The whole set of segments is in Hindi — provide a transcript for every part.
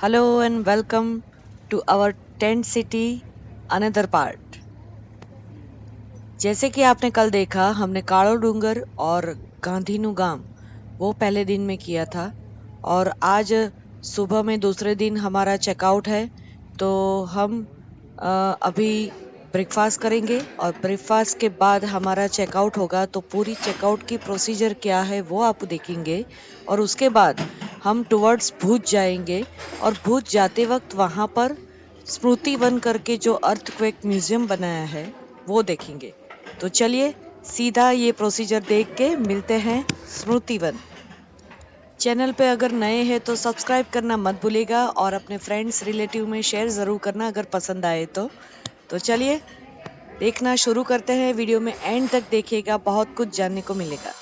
Hello and welcome to our tent city another part। जैसे कि आपने कल देखा हमने कालो डूंगर और गांधीनुगाम वो पहले दिन में किया था और आज सुबह में दूसरे दिन हमारा चेकआउट है। तो हम अभी ब्रेकफास्ट करेंगे और ब्रेकफास्ट के बाद हमारा चेकआउट होगा। तो पूरी चेकआउट की प्रोसीजर क्या है वो आप देखेंगे और उसके बाद हम टुवर्ड्स भुज जाएंगे और भुज जाते वक्त वहां पर स्मृति वन करके जो अर्थक्वेक म्यूजियम बनाया है वो देखेंगे। तो चलिए सीधा ये प्रोसीजर देख के मिलते हैं स्मृति वन। चैनल पे अगर नए हैं तो सब्सक्राइब करना मत भूलिएगा और अपने फ्रेंड्स रिलेटिव में शेयर जरूर करना अगर पसंद आए तो चलिए देखना शुरू करते हैं। वीडियो में एंड तक देखिएगा, बहुत कुछ जानने को मिलेगा।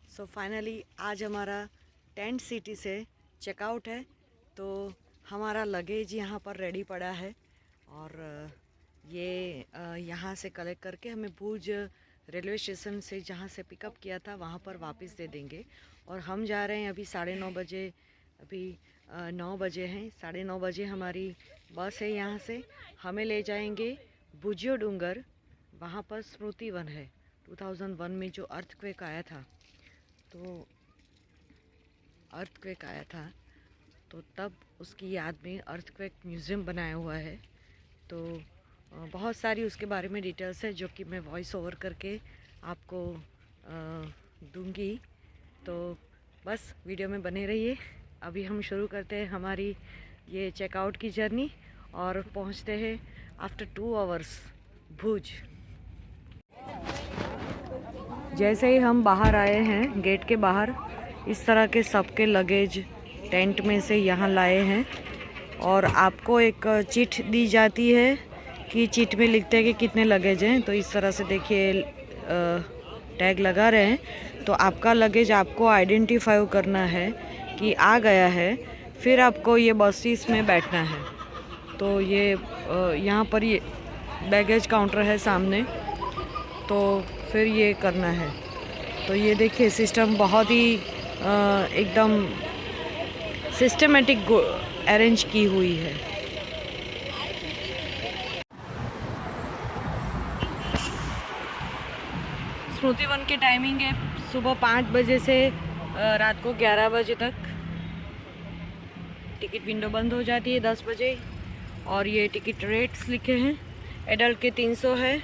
सो फाइनली आज हमारा टेंट सिटी से चेकआउट है। तो हमारा लगेज यहाँ पर रेडी पड़ा है और ये यहाँ से कलेक्ट करके हमें भुज रेलवे स्टेशन से जहाँ से पिकअप किया था वहाँ पर वापस दे देंगे। और हम जा रहे हैं अभी 9:30 बजे। अभी 9 बजे हैं, 9:30 बजे हमारी बस है। यहाँ से हमें ले जाएंगे भुजियो डूंगर। वहाँ पर स्मृति वन है। 2001 में जो अर्थक्वेक आया था तो तब उसकी याद में अर्थक्वेक म्यूज़ियम बनाया हुआ है। तो बहुत सारी उसके बारे में डिटेल्स है जो कि मैं वॉइस ओवर करके आपको दूंगी। तो बस वीडियो में बने रहिए। अभी हम शुरू करते हैं हमारी ये चेकआउट की जर्नी और पहुंचते हैं आफ्टर 2 आवर्स भुज। जैसे ही हम बाहर आए हैं गेट के बाहर, इस तरह के सबके लगेज टेंट में से यहाँ लाए हैं और आपको एक चिट दी जाती है कि चिट में लिखते हैं कि कितने लगेज हैं। तो इस तरह से देखिए टैग लगा रहे हैं। तो आपका लगेज आपको आइडेंटिफाई करना है कि आ गया है, फिर आपको ये बसेस में बैठना है। तो ये यहाँ पर ये बैगेज काउंटर है सामने, तो फिर ये करना है। तो ये देखिए सिस्टम बहुत ही एकदम सिस्टमेटिक अरेंज की हुई है। स्मृति वन की टाइमिंग है सुबह 5 बजे से रात को 11 बजे तक। टिकट विंडो बंद हो जाती है 10 बजे। और ये टिकट रेट्स लिखे हैं। एडल्ट के 300 है,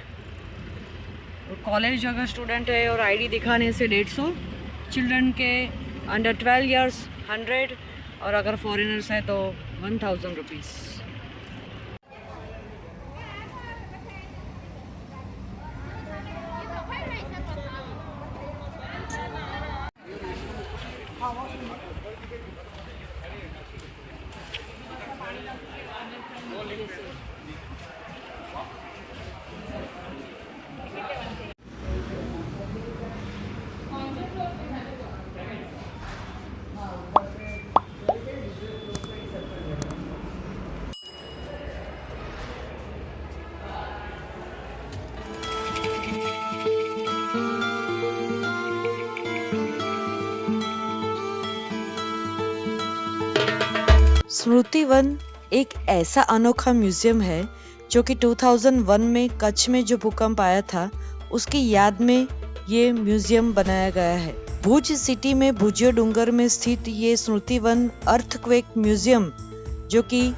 कॉलेज अगर स्टूडेंट है और आईडी दिखाने से 150, चिल्ड्रन के अंडर 12 इयर्स 100 और अगर फॉरेनर्स हैं तो 1000 रुपीज़। स्मृति वन एक ऐसा अनोखा म्यूजियम है जो कि 2001 में कच्छ में जो भूकंप आया था उसकी याद में ये म्यूजियम बनाया गया है। भुज सिटी में भुजियो डूंगर में स्थित ये स्मृति वन अर्थक्वेक म्यूजियम जो कि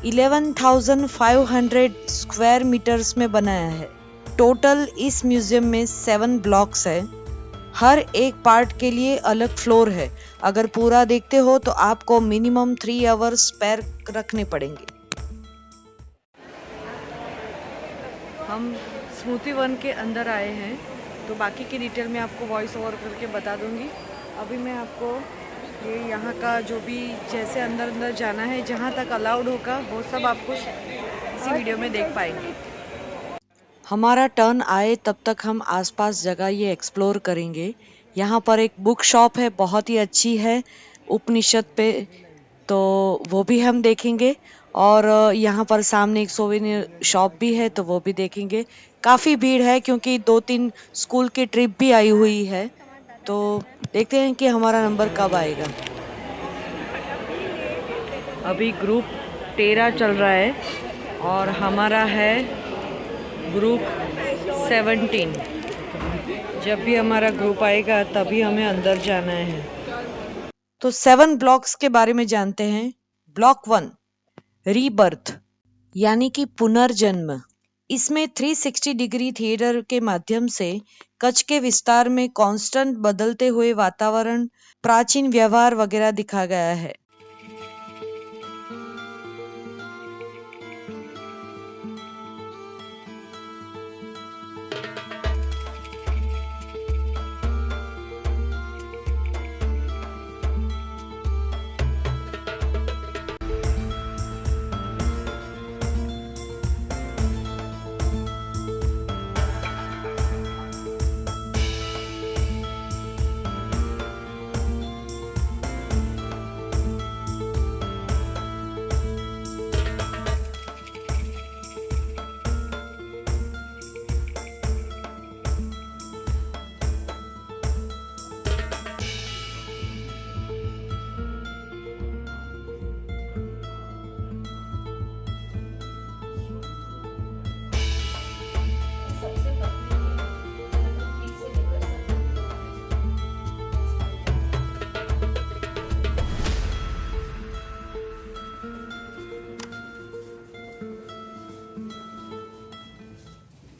11,500 स्क्वायर मीटर्स में बनाया है। टोटल इस म्यूजियम में 7 ब्लॉक्स है। हर एक पार्ट के लिए अलग फ्लोर है। अगर पूरा देखते हो तो आपको मिनिमम 3 आवर्स स्पेयर रखने पड़ेंगे। हम स्मृति वन के अंदर आए हैं तो बाकी की डिटेल मैं आपको वॉइस ओवर करके बता दूंगी। अभी मैं आपको ये यहाँ का जो भी जैसे अंदर जाना है जहाँ तक अलाउड होगा वो सब आपको इसी वीडियो में देख पाएंगे। हमारा टर्न आए तब तक हम आसपास जगह ये एक्सप्लोर करेंगे। यहाँ पर एक बुक शॉप है, बहुत ही अच्छी है उपनिषद पे, तो वो भी हम देखेंगे। और यहाँ पर सामने एक सोवेनियर शॉप भी है तो वो भी देखेंगे। काफ़ी भीड़ है क्योंकि 2-3 स्कूल की ट्रिप भी आई हुई है, तो देखते हैं कि हमारा नंबर कब आएगा। अभी ग्रुप 13 चल रहा है और हमारा है ग्रुप 17। जब भी हमारा ग्रुप आएगा तभी हमें अंदर जाना है। तो 7 ब्लॉक्स के बारे में जानते हैं। ब्लॉक 1 रीबर्थ यानी कि पुनर्जन्म। इसमें 360 डिग्री थिएटर के माध्यम से कच्छ के विस्तार में कांस्टेंट बदलते हुए वातावरण, प्राचीन व्यवहार वगैरह दिखा गया है।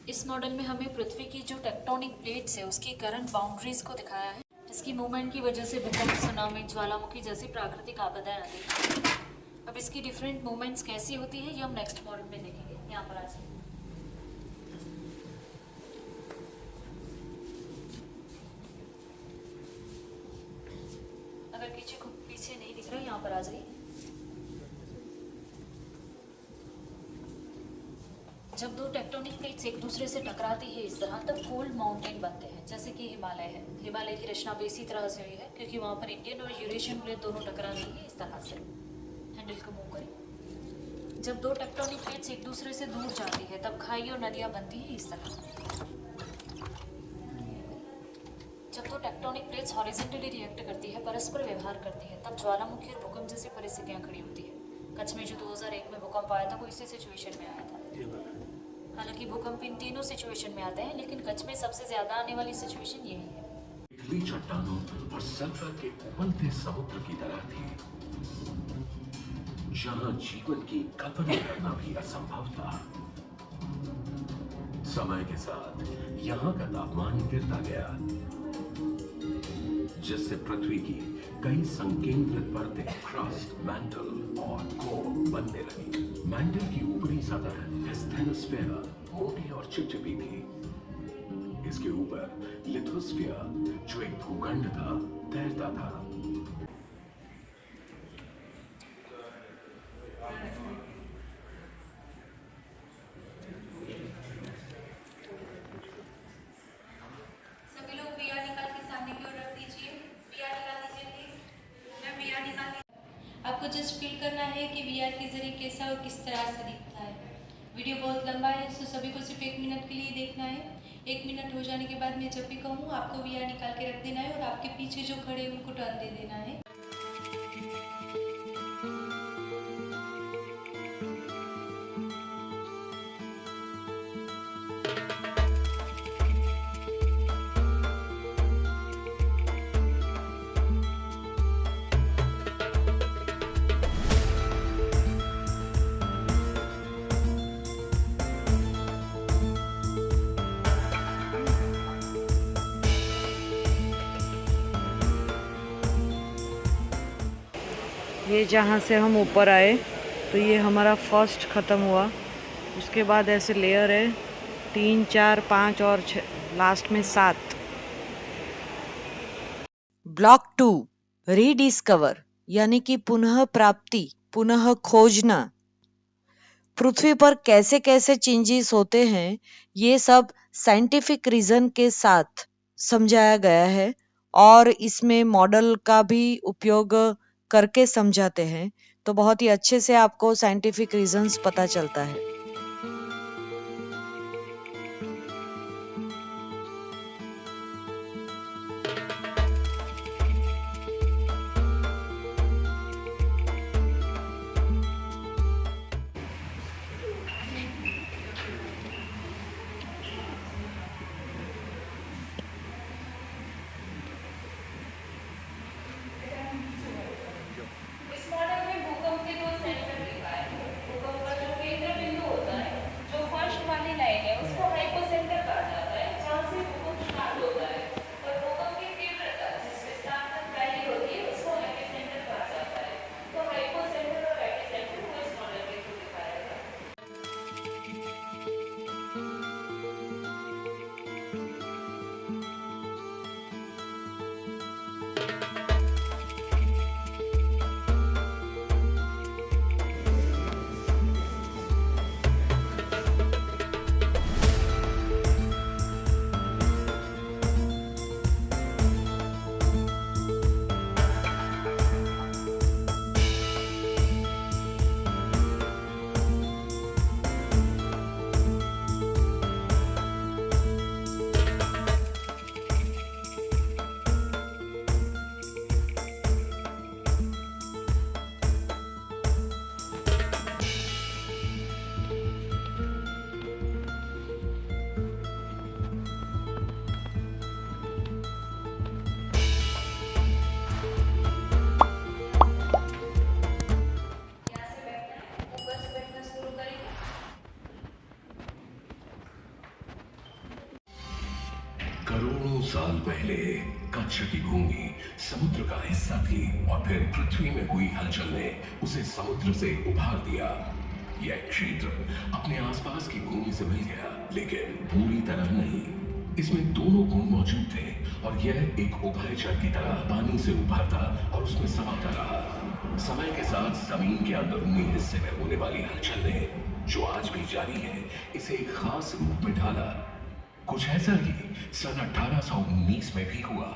इस मॉडल में हमें पृथ्वी की जो टेक्टोनिक प्लेट्स है उसकी करंट बाउंड्रीज को दिखाया है। इसकी मूवमेंट की वजह से भूकंप, सुनामी, ज्वालामुखी जैसी प्राकृतिक आपदाएं आती हैं। अब इसकी डिफरेंट मूवमेंट्स कैसी होती है ये हम नेक्स्ट मॉडल में देखेंगे। यहाँ पर आ जाए। अगर पीछे नहीं दिख रहा यहाँ पर आ जाइए। जब दो टेक्टोनिक प्लेट्स एक दूसरे से टकराती है इस तरह तब कोल्ड माउंटेन बनते हैं, जैसे कि हिमालय है। हिमालय की रचना भी इसी तरह से हुई है क्योंकि वहाँ पर इंडियन और यूरेशियन प्लेट दोनों टकराती है इस तरह से। हैंडल को मूव करें। जब दो टेक्टोनिक प्लेट्स एक दूसरे से दूर जाती है तब खाई और नदियाँ बनती हैं इस तरह। जब दो टेक्टोनिक प्लेट्स हॉरिजॉन्टली रिएक्ट करती है, परस्पर व्यवहार करती है, तब ज्वालामुखी और भूकंप जैसी परिस्थितियाँ खड़ी होती है। कच्छ में जो 2001 में भूकंप आया था वो इसी सिचुएशन में आया था। हालांकि भूकंप इन तीनों सिचुएशन में आते हैं, लेकिन कच्छ में सबसे ज्यादा आने वाली सिचुएशन यही है। पिघली चट्टानों और सल्फर के उबलते समुद्र की तरह थी, जहां जीवन की कल्पना करना भी असंभव था। समय के साथ यहाँ का तापमान गिरता गया। जिससे पृथ्वी की कई संकेंद्रित परतें क्रस्ट, मैंटल और कोर बनने लगी। मैंटल की ऊपरी सतह एस्थेनोस्फेयर मोटी और चिपचिपी थी। इसके ऊपर लिथोस्फियर जो एक भूखंड था तैरता था। सभी लोग VR निकाल के सामने की ओर रख दीजिए। VR निकाल दीजिए प्लीज। मैं VR निकाल। आपको जस्ट फील करना है कि VR के जरिए कैसा और किस तरह से दिखता है। वीडियो बहुत लंबा है, तो सभी को सिर्फ 1 मिनट के लिए देखना है। 1 मिनट हो जाने के बाद मैं जब भी कहूँ आपको VR निकाल के रख देना है और आपके पीछे जो खड़े हैं उनको टर्न दे देना है। ये जहाँ से हम ऊपर आए तो ये हमारा फर्स्ट ख़त्म हुआ। उसके बाद ऐसे लेयर है 3, 4, 5 और 6, लास्ट में 7। ब्लॉक 2 रीडिस्कवर यानी कि पुनः प्राप्ति, पुनः खोजना। पृथ्वी पर कैसे कैसे चेंजेस होते हैं ये सब साइंटिफिक रीजन के साथ समझाया गया है और इसमें मॉडल का भी उपयोग करके समझाते हैं, तो बहुत ही अच्छे से आपको साइंटिफिक रीजंस पता चलता है। इस मॉडल में भूकंप के 2 सेंटर दिखाए हैं। भूकंप का जो केंद्र बिंदु होता है, जो फर्स्ट वाली लाइन है, उसको हाइपोसेंटर कहा जाता है, जहाँ से भूकंप स्टार्ट होता है। और भूकंप की तीव्रता जिस विस्तार तक फैली होती है, उसको एपिसेंटर कहा जाता है। तो हाइपोसेंटर और एपिसेंटर को इस मॉडल के थ्रू दिखाया गया है। यहाँ से बैठना है, ऊपर से बैठना शुरू करेंगे। करोड़ों साल पहले कच्छ की भूमि समुद्र का हिस्सा थी और फिर पृथ्वी में हुई हलचल ने उसे समुद्र से उभार दिया। यह क्षेत्र अपने आसपास की भूमि से मिल गया, लेकिन पूरी तरह नहीं। इसमें दोनों गुण मौजूद थे और यह एक उभयचर की तरह पानी से उभरता और उसमें समाता रहा। समय के साथ जमीन के अंदरूनी हिस्से में होने वाली हलचल ने, जो आज भी जारी है, इसे एक खास रूप में ढाला। कुछ ऐसा ही सन 1819 में भी हुआ।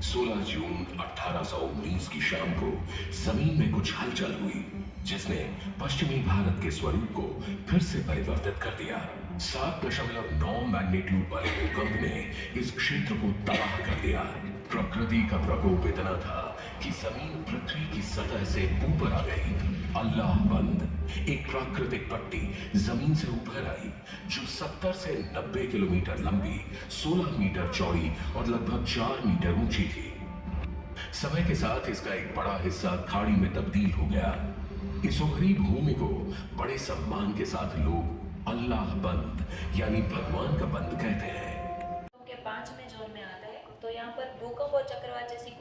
16 जून 1819 की शाम को जमीन में कुछ हलचल हुई, जिसने पश्चिमी भारत के स्वरूप को फिर से परिवर्तित कर दिया। 7.9 मैग्नीट्यूड वाले भूकंप ने इस क्षेत्र को तबाह कर दिया। प्रकृति का प्रकोप इतना था कि जमीन पृथ्वी की सतह से ऊपर आ गई। अल्लाह बंद एक प्राकृतिक पट्टी जमीन से ऊपर आई, जो 70 से 90 किलोमीटर लंबी, 16 मीटर चौड़ी और लगभग 4 मीटर ऊंची थी। समय के साथ इसका एक बड़ा हिस्सा खाड़ी में तब्दील हो गया। इस उभरी भूमि को बड़े सम्मान के साथ लोग अल्लाह बंद यानी भगवान का बंद कहते हैं। के 5वें जोन में आता है, तो यहाँ पर भूकंप और चक्रवात जैसी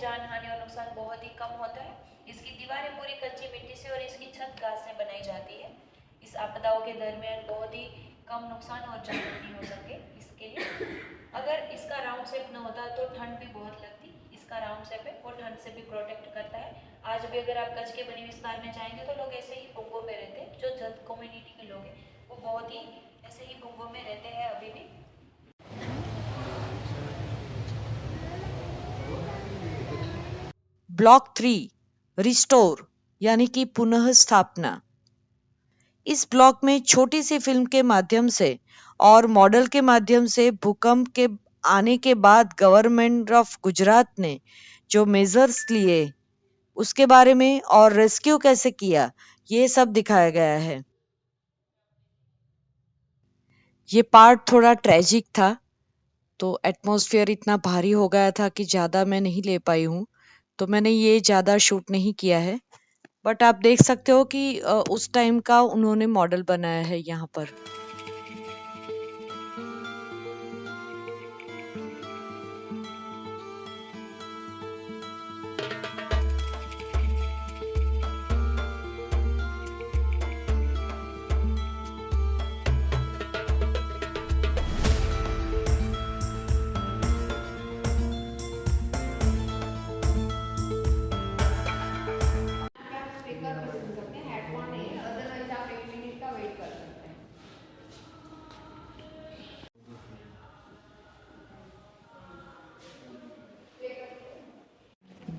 जान हानि और नुकसान बहुत ही कम होता है। इसकी दीवारें पूरी कच्ची मिट्टी से और इसकी छत घास से बनाई जाती है। इस आपदाओं के दरमियान बहुत ही कम नुकसान और जान हानि हो सके इसके लिए। अगर इसका राउंड शेप न होता तो ठंड भी बहुत लगती। इसका राउंड शेप है वो ठंड से भी प्रोटेक्ट करता है। आज भी अगर आप कच्छ के बने विस्तार में जाएंगे तो लोग ऐसे ही बुंगों में रहते हैं। जो जत कम्युनिटी के लोग हैं वो बहुत ही ऐसे ही बुंगों में रहते हैं अभी भी। ब्लॉक 3 रिस्टोर यानी कि पुनः स्थापना। इस ब्लॉक में छोटी सी फिल्म के माध्यम से और मॉडल के माध्यम से भूकंप के आने के बाद गवर्नमेंट ऑफ गुजरात ने जो मेजर्स लिए उसके बारे में और रेस्क्यू कैसे किया ये सब दिखाया गया है। ये पार्ट थोड़ा ट्रेजिक था तो एटमॉस्फेयर इतना भारी हो गया था कि ज़्यादा मैं नहीं ले पाई हूँ, तो मैंने ये ज़्यादा शूट नहीं किया है। बट आप देख सकते हो कि उस टाइम का उन्होंने मॉडल बनाया है यहाँ पर।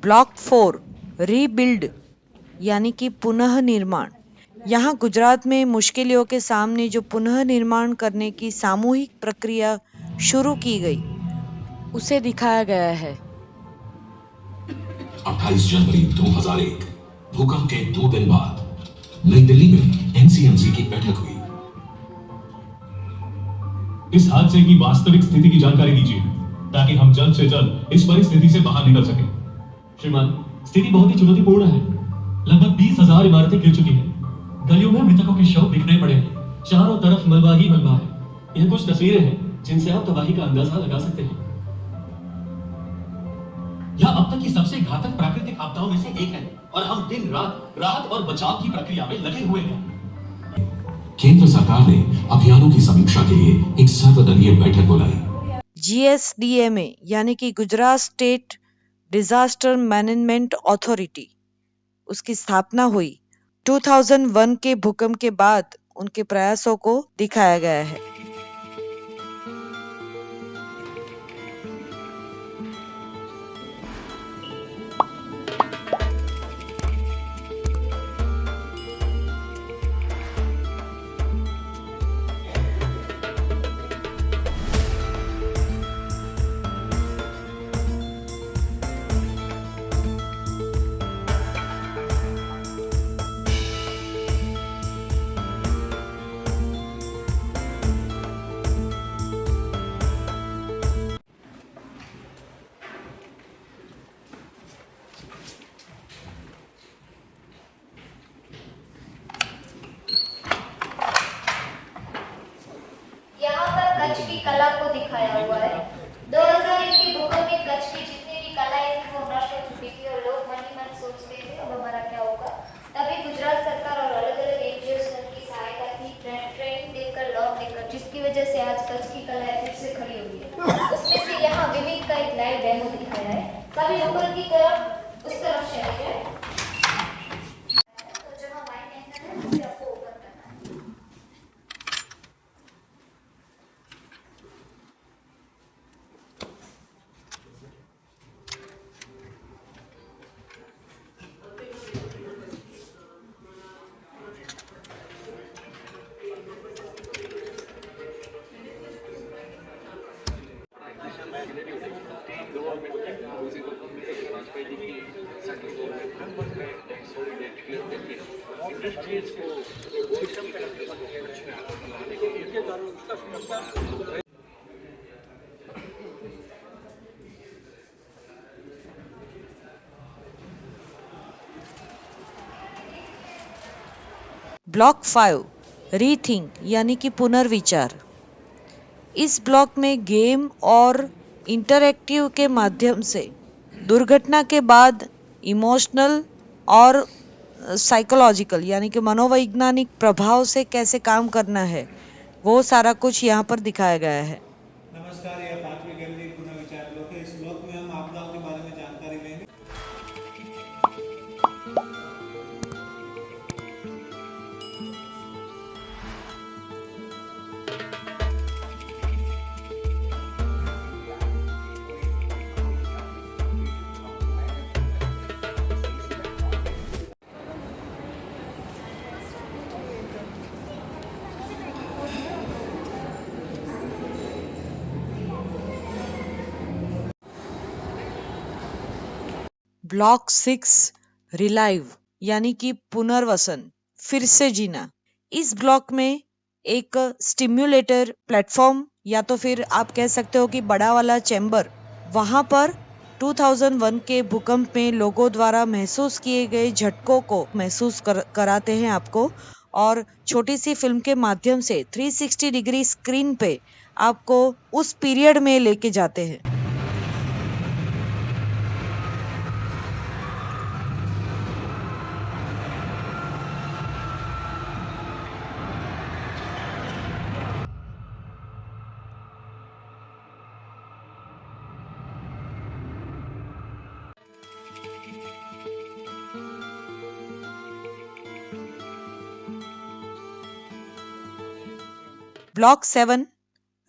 ब्लॉक 4 रीबिल्ड यानी कि पुनः निर्माण। यहाँ गुजरात में मुश्किलों के सामने जो पुनः निर्माण करने की सामूहिक प्रक्रिया शुरू की गई उसे दिखाया गया है। 28 जनवरी 2001 भूकंप के 2 दिन बाद नई दिल्ली में एनसीएमसी की बैठक हुई। इस हादसे की वास्तविक स्थिति की जानकारी दीजिए ताकि हम जल्द से जल्द इस परिस्थिति से बाहर निकल सकें। श्रीमान, स्थिति बहुत ही चुनौतीपूर्ण है। लगभग 20,000 इमारतें गिर चुकी हैं। गलियों में मृतकों के शव बिखरे पड़े हैं। चारों तरफ मलबा ही मलबा है। यह कुछ तस्वीरें हैं जिनसे आप तबाही का अंदाजा लगा सकते हैं। यह अब तक की सबसे घातक प्राकृतिक आपदाओं में से एक है और हम दिन रात राहत और बचाव की प्रक्रिया में लगे हुए हैं। केंद्र सरकार ने अभियानों की समीक्षा के लिए एक सर्वदलीय बैठक बुलाई। GSDMA यानी कि Gujarat state disaster management authority, उसकी स्थापना हुई। 2001 के भूकंप के बाद उनके प्रयासों को दिखाया गया है। कच्छ की कला को दिखाया हुआ है। 2001 के भूकंप में कच्छ की जितनी भी कलाएं थी वो नष्ट हो चुकी थी और लोग मन ही मन सोचते थे अब हमारा क्या होगा। तभी गुजरात सरकार और अलग अलग एनजीओ की सहायता की, ट्रेनिंग देकर, लॉ देकर, जिसकी वजह से आज कच्छ की कलाएं फिर से खड़ी हुई है। उसमें से यहाँ विविध का एक लाइव डेमो दिखाया है। सभी ऊपर की तरफ उस तरफ चले जाए। ब्लॉक 5 रीथिंक यानी कि पुनर्विचार। इस ब्लॉक में गेम और इंटरैक्टिव के माध्यम से दुर्घटना के बाद इमोशनल और साइकोलॉजिकल यानी कि मनोवैज्ञानिक प्रभाव से कैसे काम करना है, वो सारा कुछ यहाँ पर दिखाया गया है। नमस्कार, यह 5वीं गैलरी पुनर्विचार ब्लॉक है। इस ब्लॉक में हम आपदाओं के बारे में जानकारी लेंगे। ब्लॉक 6 रिलाइव यानी कि पुनर्वसन, फिर से जीना। इस ब्लॉक में एक स्टिम्युलेटर प्लेटफॉर्म या तो फिर आप कह सकते हो कि बड़ा वाला चैम्बर, वहां पर 2001 के भूकंप में लोगों द्वारा महसूस किए गए झटकों को महसूस कराते हैं आपको, और छोटी सी फिल्म के माध्यम से 360 डिग्री स्क्रीन पे आपको उस पीरियड में लेके जाते हैं। ब्लॉक 7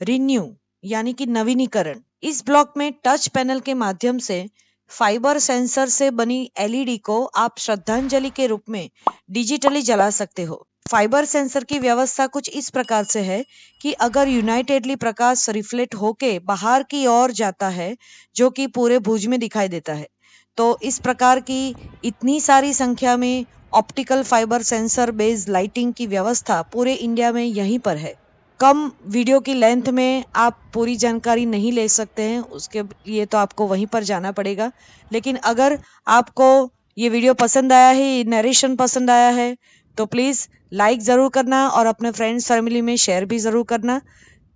रिन्यू यानी कि नवीनीकरण। इस ब्लॉक में टच पैनल के माध्यम से फाइबर सेंसर से बनी एलईडी को आप श्रद्धांजलि के रूप में डिजिटली जला सकते हो। फाइबर सेंसर की व्यवस्था कुछ इस प्रकार से है कि अगर यूनाइटेडली प्रकाश रिफ्लेक्ट होके बाहर की ओर जाता है, जो कि पूरे भुज में दिखाई देता है, तो इस प्रकार की इतनी सारी संख्या में optical fibre sensor based lighting की व्यवस्था पूरे इंडिया में यहीं पर है। कम वीडियो की लेंथ में आप पूरी जानकारी नहीं ले सकते हैं, उसके लिए तो आपको वहीं पर जाना पड़ेगा। लेकिन अगर आपको ये वीडियो पसंद आया है, ये नरेशन पसंद आया है, तो प्लीज़ लाइक ज़रूर करना और अपने फ्रेंड्स फैमिली में शेयर भी ज़रूर करना।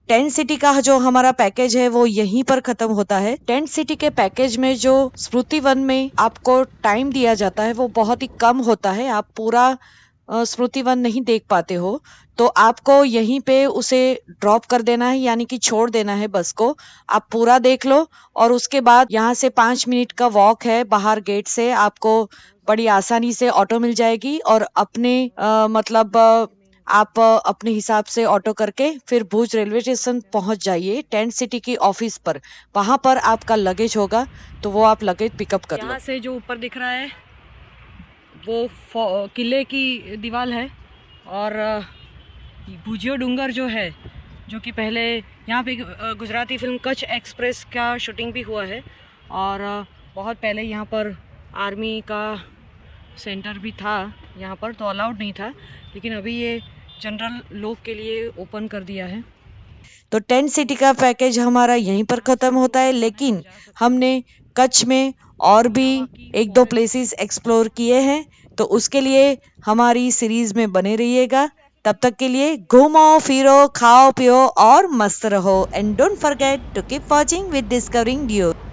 टेंट सिटी का जो हमारा पैकेज है वो यहीं पर खत्म होता है। टेंट सिटी के पैकेज में जो स्मृति वन में आपको टाइम दिया जाता है वो बहुत ही कम होता है। आप पूरा स्मृति वन नहीं देख पाते हो, तो आपको यहीं पे उसे ड्रॉप कर देना है, यानी कि छोड़ देना है बस को। आप पूरा देख लो और उसके बाद यहाँ से 5 मिनट का वॉक है बाहर गेट से, आपको बड़ी आसानी से ऑटो मिल जाएगी और अपने आप अपने हिसाब से ऑटो करके फिर भुज रेलवे स्टेशन पहुंच जाइए टेंट सिटी की ऑफिस पर। वहां पर आपका लगेज होगा, तो वो आप लगेज पिकअप कर लो। यहाँ से जो ऊपर दिख रहा है वो किले की दीवार है, और भुजियो डूंगर जो है, जो कि पहले यहाँ पे गुजराती फिल्म कच्छ एक्सप्रेस का शूटिंग भी हुआ है, और बहुत पहले यहाँ पर आर्मी का सेंटर भी था यहाँ पर, तो अलाउड नहीं था, लेकिन अभी ये जनरल लोग के लिए ओपन कर दिया है। तो टेंट सिटी का पैकेज हमारा यहीं पर ख़त्म होता है, लेकिन हमने कच्छ में और भी 1-2 प्लेसेस एक्सप्लोर किए हैं, तो उसके लिए हमारी सीरीज में बने रहिएगा। तब तक के लिए घूमो फिरो, खाओ पियो और मस्त रहो, and don't forget to keep watching with discovering duet.